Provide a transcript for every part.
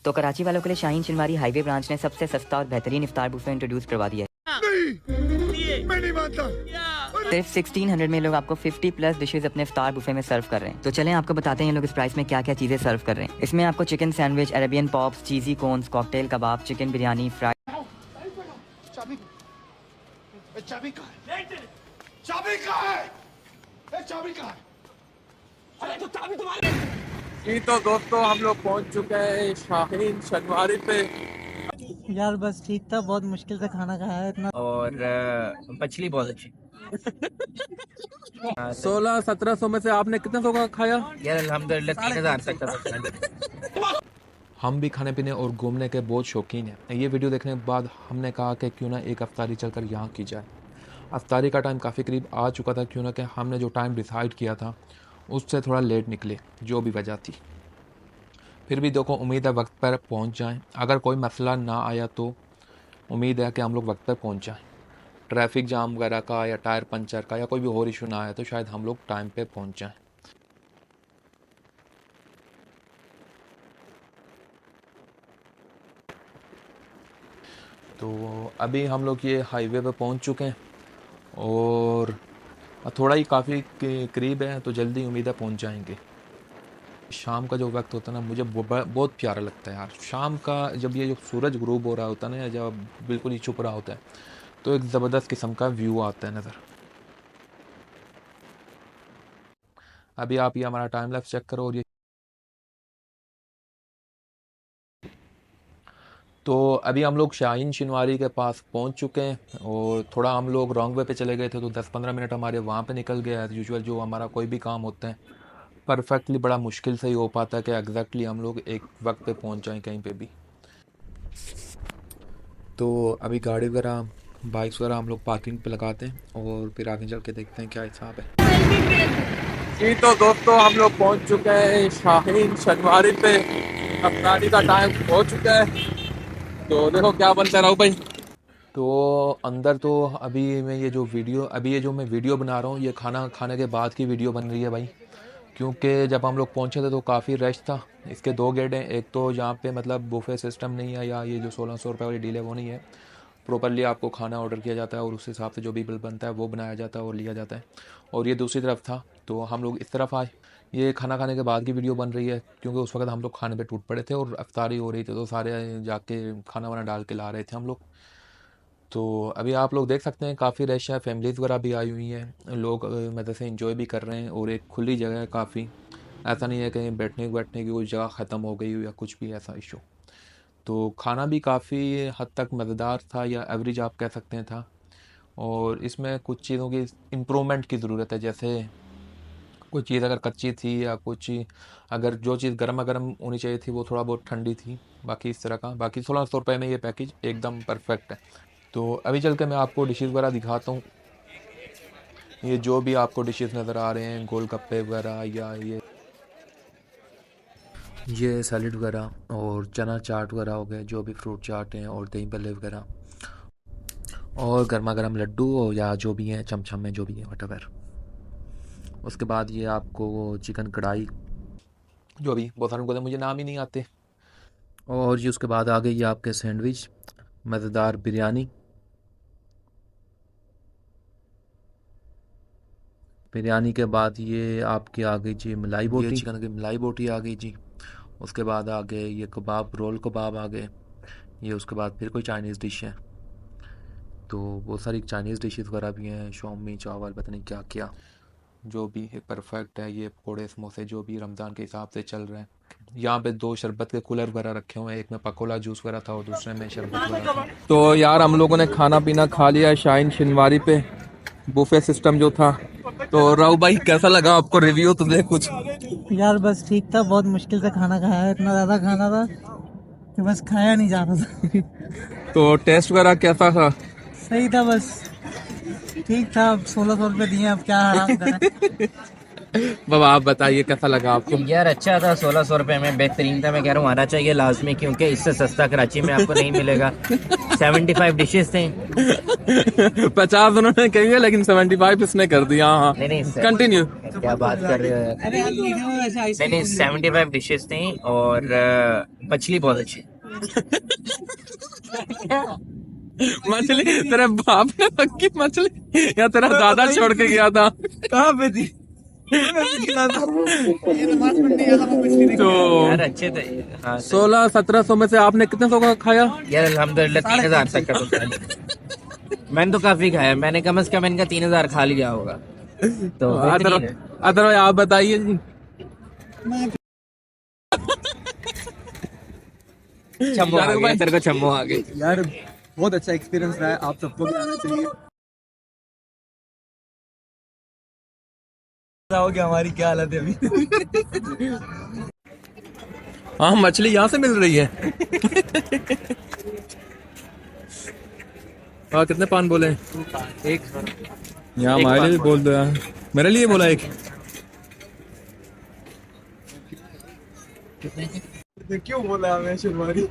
तो कराची वालों के लिए शाहीन चिनवारी हाईवे ब्रांच ने सबसे सस्ता और बेहतरीन इफ्तार बुफे इंट्रोड्यूस करवा दिया है। मैं नहीं मानता। सिर्फ 1600 में लोग आपको 50 प्लस डिशेज अपने इफ्तार बुफे में सर्व कर रहे हैं। तो चलें आपको बताते हैं ये लोग इस प्राइस में क्या क्या चीजें सर्व कर रहे हैं। इसमें आपको chicken sandwich, Arabian pops, cheesy cones, cocktail kebab, chicken biryani, fry. चाबी कहाँ है? चाबी कहाँ है? चाबी कहाँ है? अरे तो चाबी तुम्हारे। जी तो दोस्तों हम लोग पहुंच चुके हैं शाहीन चिनवारी पे। यार बस ठीक था, बहुत मुश्किल से खाना खाया है इतना। और मछली बहुत अच्छी। 1600-1700 में से आपने कितने सौ का खाया? यार अल्हम्दुलिल्लाह 3000 तक का। हम भी खाने पीने और घूमने के बहुत शौकीन हैं। ये वीडियो देखने के बाद हमने कहा कि क्यों ना एक अफ्तारी चलकर यहाँ की जाए। अफ्तारी का टाइम काफ़ी करीब आ चुका था, क्यों ना कि हमने जो टाइम डिसाइड किया था उससे थोड़ा लेट निकले, जो भी वजह थी। फिर भी देखो, उम्मीद है वक्त पर पहुँच जाएँ। अगर कोई मसला ना आया तो उम्मीद है कि हम लोग वक्त पर पहुँच जाएँ। ट्रैफिक जाम वगैरह का या टायर पंचर का या कोई भी और इशू ना आया तो शायद हम लोग टाइम पे पहुँच जाएँ। तो अभी हम लोग ये हाईवे पे पहुंच चुके हैं और थोड़ा ही काफ़ी करीब है, तो जल्दी उम्मीद है पहुंच जाएंगे। शाम का जो वक्त होता है ना, मुझे बहुत प्यारा लगता है यार। शाम का जब ये जो सूरज गुरूब हो रहा होता है ना, या जब बिल्कुल ही छुप रहा होता है, तो एक ज़बरदस्त किस्म का व्यू आता है नज़र। अभी आप ये हमारा टाइम लैप्स चेक करो। और ये तो अभी हम लोग शाहीन चिनवारी के पास पहुंच चुके हैं और थोड़ा हम लोग रॉन्ग वे पे चले गए थे, तो 10-15 मिनट हमारे वहाँ पे निकल गए। एज़ यूजुअल जो हमारा कोई भी काम होता है परफेक्टली बड़ा मुश्किल से ही हो पाता है कि एग्जैक्टली हम लोग एक वक्त पे पहुंच जाएं कहीं पे भी। तो अभी गाड़ी वगैरह, बाइक्स वगैरह हम लोग पार्किंग पे लगाते हैं और फिर आगे चल के देखते हैं क्या हिसाब है। जी तो दोस्तों हम लोग पहुंच चुके हैं शाहीन चिनवारी पे। अफ्तारी का टाइम हो चुका है, तो देखो क्या बनता रहा हूँ भाई। तो अंदर तो अभी मैं जो मैं वीडियो बना रहा हूँ, ये खाना खाने के बाद की वीडियो बन रही है भाई। क्योंकि जब हम लोग पहुँचे थे तो काफ़ी रश था। इसके दो गेट हैं, एक तो जहाँ पे मतलब बुफे सिस्टम नहीं है, या ये जो 1600 रुपये वाली डील है वो नहीं है। प्रॉपरली आपको खाना ऑर्डर किया जाता है और उस हिसाब से जो भी बिल बनता है वो बनाया जाता है और लिया जाता है। और ये दूसरी तरफ था, तो हम लोग इस तरफ आए। ये खाना खाने के बाद की वीडियो बन रही है, क्योंकि उस वक्त हम लोग खाने पे टूट पड़े थे और अफ्तारी हो रही थी, तो सारे जाके खाना वाना डाल के ला रहे थे हम लोग। तो अभी आप लोग देख सकते हैं काफ़ी रश है, फैमिलीज़ वगैरह भी आई हुई हैं, लोग मज़े से इंजॉय भी कर रहे हैं और एक खुली जगह है काफ़ी। ऐसा नहीं है कहीं बैठने की कोई जगह ख़त्म हो गई हो या कुछ भी ऐसा इशू। तो खाना भी काफ़ी हद तक मज़ेदार था, या एवरेज आप कह सकते हैं था। और इसमें कुछ चीज़ों की इम्प्रूवमेंट की ज़रूरत है, जैसे कोई चीज़ अगर कच्ची थी या कुछ, अगर जो चीज़ गर्मा गर्म होनी चाहिए थी वो थोड़ा बहुत ठंडी थी। बाकी इस तरह का, बाकी 1600 रुपये में ये पैकेज एकदम परफेक्ट है। तो अभी चल के मैं आपको डिशेज़ वगैरह दिखाता हूँ। ये जो भी आपको डिशेज़ नज़र आ रहे हैं, गोलगप्पे वगैरह, या ये सैलड वगैरह और चना चाट वगैरह हो गए, जो भी फ्रूट चाट हैं, और दही भल्ले वगैरह, और गर्मा गर्म लड्डू या जो भी हैं, चमचम में जो भी है वटेवर। उसके बाद ये आपको चिकन कढ़ाई, जो भी बहुत सारे को मुझे नाम ही नहीं आते। और ये उसके बाद आ गई ये आपके सैंडविच, मज़ेदार बिरयानी, बिरयानी के बाद ये आपकी आ गई जी मलाई बोटी, चिकन की मलाई बोटी आ गई जी। उसके बाद आ गए ये कबाब, रोल कबाब आ गए ये। उसके बाद फिर कोई चाइनीज़ डिश है, तो बहुत सारी चाइनीज़ डिशेस वगैरह भी हैं, शौमी चावल, पता नहीं क्या क्या, जो भी है परफेक्ट है। ये पकौड़े समोसे जो भी रमज़ान के हिसाब से चल रहे हैं। यहाँ पे 2 शरबत के कूलर वगैरह रखे हुए हैं, एक में पकोला जूस वगैरह था और दूसरे में शरबत वगैरह था। तो यार हम लोगों ने खाना पीना खा लिया शाहीन चिनवारी पे, बुफे सिस्टम जो था। तो राव भाई कैसा लगा आपको, रिव्यू तो दे कुछ। यार बस ठीक था, बहुत मुश्किल से खाना खाया है, इतना ज़्यादा खाना था कि बस खाया नहीं जा रहा था। तो टेस्ट वगैरह कैसा था? सही था, बस ठीक था। अब 1600 रुपये दिए, अब क्या आराम करें। बाबा आप बताइए कैसा लगा आपको? यार अच्छा था, 1600 रुपए में बेहतरीन था। मैं कह रहा हूँ आना चाहिए लाजमी, क्योंकि इससे सस्ता कराची में आपको नहीं मिलेगा। 75 डिशेस थे। 50 उन्होंने कही है, लेकिन 75 इसने कर दिया। हाँ नहीं नहीं कंटिन्यू। क्या बात कर रहे हो यार? अरे यार लिखे हुए ऐसे आइस नहीं नहीं 75 डिशेस थी और मछली बहुत अच्छी। मछली तेरे बाप ने पक्की मछली या तेरा दादा छोड़ के गया था? कहाँ पे थी? ये नमाज पढ़ने गया था, वो मछली देखी। तो यार अच्छे थे। हाँ 1600-1700 में से आपने कितने सौ का खाया? यार अल्हम्दुलिल्लाह 3000 तक का तो था। मैंने तो काफी खाया, मैंने कम से कम इनका 3000 खा लिया होगा। तो बेहतरीन है। अदरवाइज आप बताइए जी। छम्मो आ गया, तेरे को छम्मो आ गई। यार बहुत अच्छा एक्सपीरियंस रहा है, आप सबको भी आना चाहिए। बताओगे हमारी क्या हालत है अभी। हाँ मछली यहाँ से मिल रही है। हाँ कितने पान बोले? एक यहाँ हमारे लिए भी बोल दो यार, मेरे लिए बोला एक। क्यों बोला हमें शुरुआती?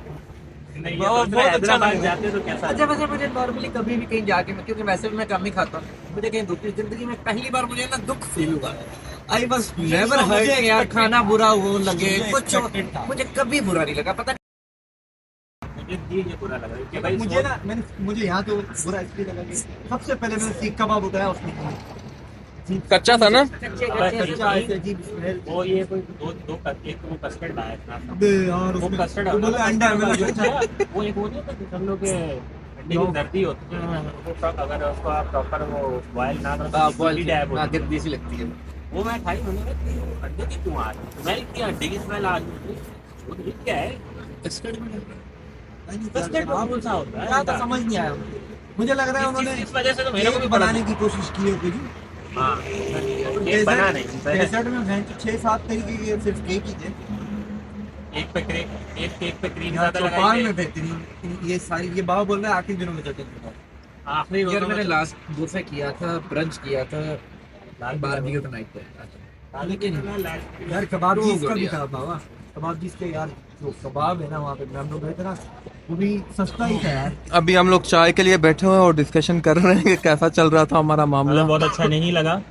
अच्छा वैसे मुझे नॉर्मली कभी भी कहीं जाके मैं, क्योंकि वैसे भी मैं कम ही खाता हूँ, मुझे कहीं दूसरी जिंदगी में पहली बार मुझे ना दुख फील हुआ। आई बस नेवर मुझे यार खाना बुरा वो लगे कुछ, मुझे कभी बुरा नहीं लगा। पता मुझे ना मुझे यहाँ तो बुरा इसलिए लगा कि सबसे पहले मैंने सीख कबाब उठाया, उसने कच्चा था ना? कच्चा ऐसे अजीब स्मेल। वो ये कोई दो एक वो कस्टर्ड लाया था। यार वो उसमें कस्टर्ड वो बोले अंडा है, मैंने सोचा वो एक वो नहीं होता जिस हम लोग के अंडे की दर्दी होती है, वो सब अगर उसको आप प्रॉपर वो बॉयल ना करो तो सीडी डैब होती है। गिरदी सी लगती है। वो मैं खाई, मैंने कहा अंडे की क्यों आ रही है स्मेल, की अंडे की स्मेल आ रही है। वो ये क्या है? कस्टर्ड कौन सा होता है? तो समझ नहीं आया मुझे। लग रहा है उन्होंने इस वजह से तो मेरे को भी केक बनाने की कोशिश की होगी। हाँ ये बना नहीं डेजर्ट में 6-7 तरीके के सिर्फ केक ही थे। एक पे क्रीम यहाँ ज्यादा चौपाल लगाई में बेहतरीन ये सारी, ये बाबा बोल रहा है आखिरी दिनों में चलते थे। आखिरी यार मैंने लास्ट बुफे किया था, ब्रंच किया था बारबेक्यू नाइट पे। लेकिन यार कबाब वो चीज का भी बढ़िया। था बाबा, कबाब चीज के यार जो कबाब है ना वहाँ पे हम लोग गए थे ना, वो भी सस्ता ही था यार। अभी हम लोग चाय के लिए बैठे हुए हैं और डिस्कशन कर रहे हैं कि कैसा चल रहा था हमारा मामला। बहुत अच्छा नहीं लगा।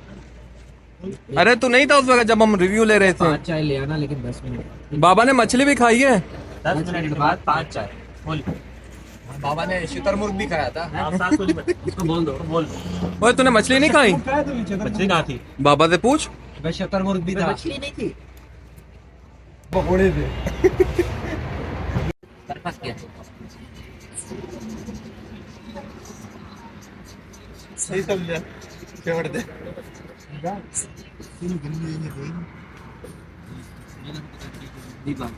अरे तू नहीं था उस वक्त जब हम रिव्यू ले रहे थे? 5 चाय ले आना, लेकिन 10 मिनट। बाबा ने मछली भी खाई है। 10 मिनट के बाद 5 चाय बोल। बाबा ने शुतुरमुर्ग भी खाया था। आप साथ कुछ इसको बोल दो बोल। ओए तूने मछली नहीं खाई? बच्चे कहाँ थी? बाबा से पूछ। वह शुतुरमुर्ग भी था, मछली नहीं थी। पकौड़े थे। फंस गया। सही समझा, छोड़ दे। नहीं बात।